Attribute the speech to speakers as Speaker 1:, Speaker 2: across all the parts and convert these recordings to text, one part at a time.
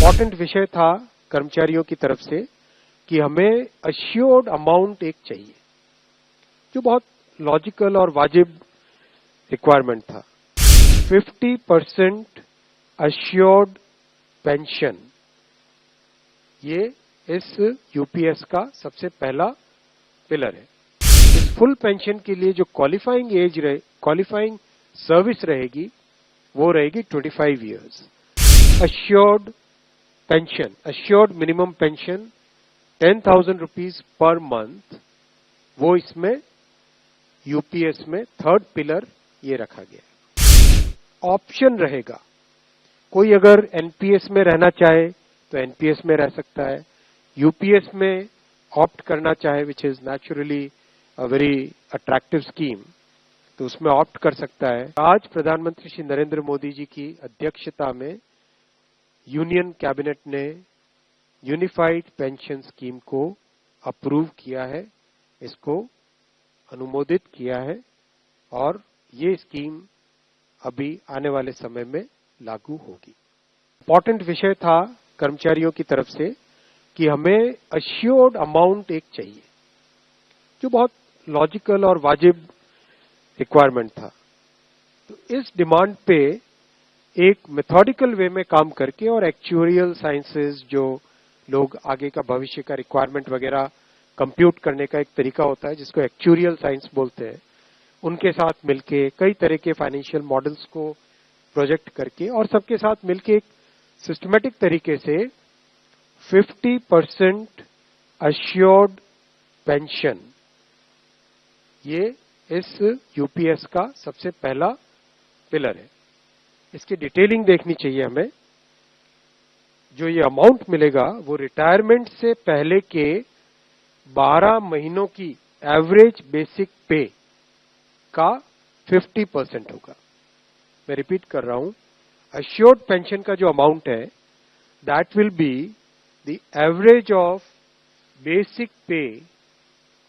Speaker 1: Important विषय था कर्मचारियों की तरफ से कि हमें अश्योर्ड अमाउंट एक चाहिए, जो बहुत लॉजिकल और वाजिब रिक्वायरमेंट था। 50% अश्योर्ड पेंशन, ये इस यूपीएस का सबसे पहला पिलर है। इस फुल पेंशन के लिए जो क्वालिफाइंग सर्विस रहेगी वो रहेगी 25 years. Assured pension, assured minimum pension 10,000 rupees per month, वो इसमें यूपीएस में थर्ड पिलर ये रखा गया। ऑप्शन रहेगा, कोई अगर एनपीएस में रहना चाहे तो एनपीएस में रह सकता है, यूपीएस में ऑप्ट करना चाहे which is naturally a very attractive scheme, तो उसमें ऑप्ट कर सकता है। आज प्रधानमंत्री श्री नरेंद्र मोदी जी की अध्यक्षता में यूनियन कैबिनेट ने यूनिफाइड पेंशन स्कीम को अप्रूव किया है, इसको अनुमोदित किया है और ये स्कीम अभी आने वाले समय में लागू होगी। इम्पोर्टेंट विषय था कर्मचारियों की तरफ से कि हमें अश्योर्ड अमाउंट एक चाहिए, जो बहुत लॉजिकल और वाजिब रिक्वायरमेंट था। तो इस डिमांड पे एक मेथोडिकल वे में काम करके और एक्चुअरियल साइंसेज, जो लोग आगे का भविष्य का रिक्वायरमेंट वगैरह कंप्यूट करने का एक तरीका होता है जिसको एक्चुअरियल साइंस बोलते हैं, उनके साथ मिलके कई तरह के फाइनेंशियल मॉडल्स को प्रोजेक्ट करके और सबके साथ मिलके एक सिस्टमेटिक तरीके से 50% अश्योर्ड पेंशन, ये इस यूपीएस का सबसे पहला पिलर है। इसकी डिटेलिंग देखनी चाहिए हमें। जो ये अमाउंट मिलेगा वो रिटायरमेंट से पहले के 12 महीनों की एवरेज बेसिक पे का 50% होगा। मैं रिपीट कर रहा हूं, अश्योर्ड पेंशन का जो अमाउंट है that will be the average of basic पे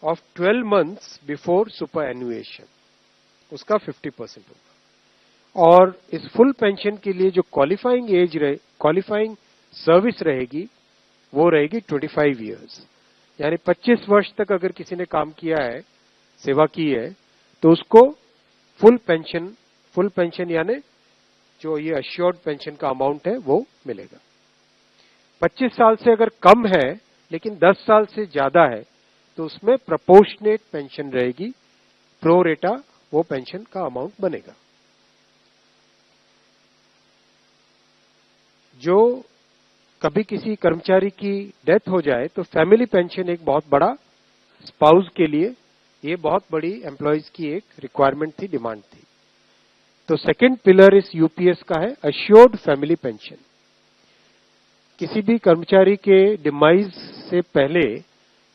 Speaker 1: ऑफ 12 मंथ्स बिफोर सुपर एनुएशन, उसका 50% होगा। और इस फुल पेंशन के लिए जो क्वालिफाइंग सर्विस रहेगी वो रहेगी 25 इयर्स, यानी 25 वर्ष तक अगर किसी ने काम किया है, सेवा की है, तो उसको फुल पेंशन यानी जो ये अश्योर्ड पेंशन का अमाउंट है वो मिलेगा। 25 साल से अगर कम है लेकिन 10 साल से ज्यादा है तो उसमें प्रोपोर्शनेट पेंशन रहेगी, प्रो रेटा वो पेंशन का अमाउंट बनेगा। जो कभी किसी कर्मचारी की डेथ हो जाए तो फैमिली पेंशन एक बहुत बड़ा, स्पाउस के लिए ये बहुत बड़ी एम्प्लॉयज की एक रिक्वायरमेंट थी, डिमांड थी। तो सेकंड पिलर इस यूपीएस का है अश्योर्ड फैमिली पेंशन। किसी भी कर्मचारी के डिमाइज से पहले,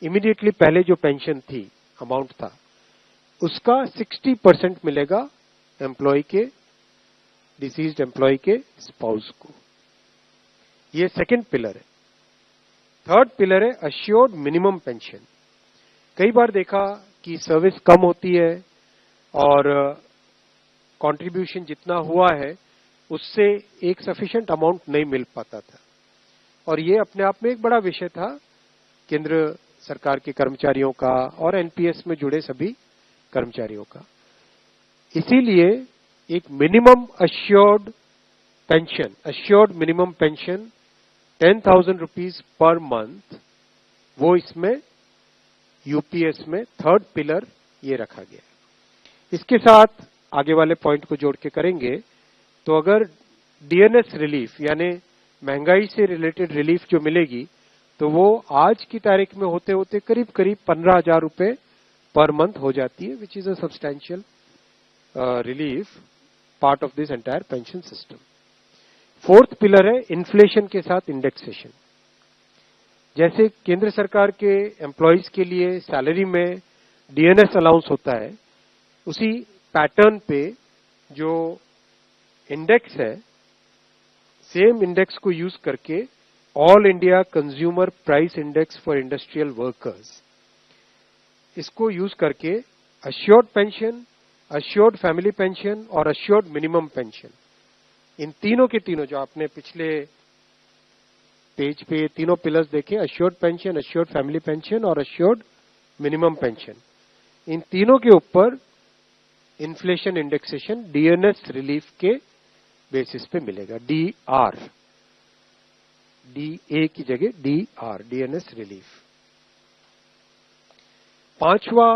Speaker 1: इमीडिएटली पहले जो पेंशन थी, अमाउंट था, उसका 60% मिलेगा एम्प्लॉय के, डिसीज्ड एम्प्लॉय के स्पाउस को। ये सेकंड पिलर है। थर्ड पिलर है अश्योर्ड मिनिमम पेंशन। कई बार देखा कि सर्विस कम होती है और कंट्रीब्यूशन जितना हुआ है उससे एक सफिशिएंट अमाउंट नहीं मिल पाता था, और ये अपने आप में एक बड़ा विषय था केंद्र सरकार के कर्मचारियों का और एनपीएस में जुड़े सभी कर्मचारियों का। इसीलिए एक minimum assured pension, assured minimum pension 10,000 rupees per month, वो इसमें यूपीएस में थर्ड पिलर ये रखा गया। इसके साथ आगे वाले पॉइंट को जोड़ के करेंगे तो अगर डीएनएस रिलीफ यानी महंगाई से रिलेटेड रिलीफ जो मिलेगी तो वो आज की तारीख में होते होते करीब 15,000 रुपए पर मंथ हो जाती है, which is a substantial relief part of this entire pension system. Fourth pillar है इन्फ्लेशन के साथ इंडेक्सेशन। जैसे केंद्र सरकार के एम्प्लॉयज के लिए सैलरी में डीएनएस अलाउंस होता है, उसी पैटर्न पे जो इंडेक्स है, सेम इंडेक्स को यूज करके all India consumer price index for industrial workers, इसको यूज करके assured pension, assured family pension और अश्योर्ड मिनिमम पेंशन, इन तीनों के तीनों जो आपने पिछले पेज पे तीनों पिलर्स देखें, assured pension, assured family pension और अश्योर्ड मिनिमम पेंशन। इन तीनों के ऊपर इन्फ्लेशन इंडेक्सेशन डीएनएस रिलीफ के बेसिस पे मिलेगा, डीआर, डीए की जगह डीआर, डीएनएस रिलीफ। पांचवा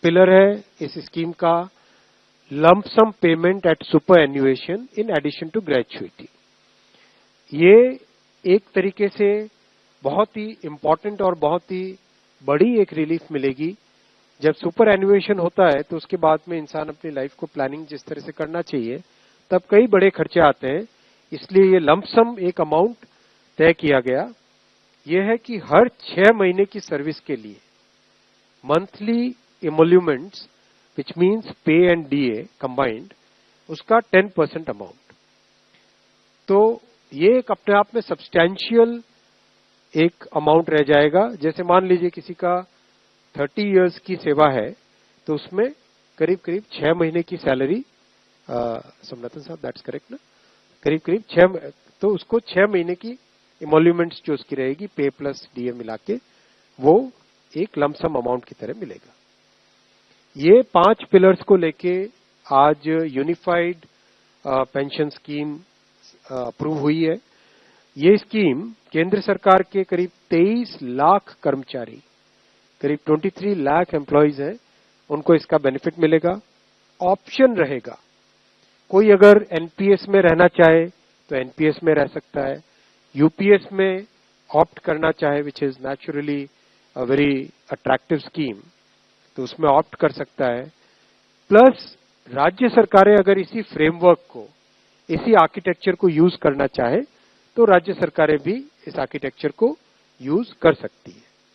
Speaker 1: पिलर है इस स्कीम का lump sum payment at superannuation in addition to gratuity. ये एक तरीके से बहुत ही इंपॉर्टेंट और बहुत ही बड़ी एक रिलीफ मिलेगी। जब सुपर एन्युएशन होता है तो उसके बाद में इंसान अपनी लाइफ को प्लानिंग जिस तरह से करना चाहिए तब कई बड़े खर्चे आते हैं, इसलिए ये लंप सम एक अमाउंट तय किया गया। यह है कि हर 6 महीने की सर्विस के लिए मंथली इमोल्यूमेंट्स विच मीन्स पे एंड डीए कंबाइंड, उसका 10% अमाउंट। तो ये एक अपने आप में सब्सटैंशियल एक अमाउंट रह जाएगा। जैसे मान लीजिए किसी का 30 इयर्स की सेवा है तो उसमें करीब करीब 6 महीने की सैलरी, सोमनाथन साहब दैट्स करेक्ट ना, करीब करीब 6, तो उसको 6 महीने की इमोल्यूमेंट्स जो उसकी रहेगी पे प्लस डीए मिला के वो एक लमसम अमाउंट की तरह मिलेगा। ये 5 पिलर्स को लेके आज यूनिफाइड पेंशन स्कीम अप्रूव हुई है। ये स्कीम केंद्र सरकार के करीब 23 लाख कर्मचारी, करीब 23 लाख एम्प्लॉइज हैं, उनको इसका बेनिफिट मिलेगा। ऑप्शन रहेगा, कोई अगर एनपीएस में रहना चाहे तो एनपीएस में रह सकता है, यूपीएस में ऑप्ट करना चाहे which is naturally a very attractive scheme तो उसमें ऑप्ट कर सकता है। प्लस राज्य सरकारें अगर इसी फ्रेमवर्क को, इसी आर्किटेक्चर को यूज करना चाहे तो राज्य सरकारें भी इस आर्किटेक्चर को यूज कर सकती है।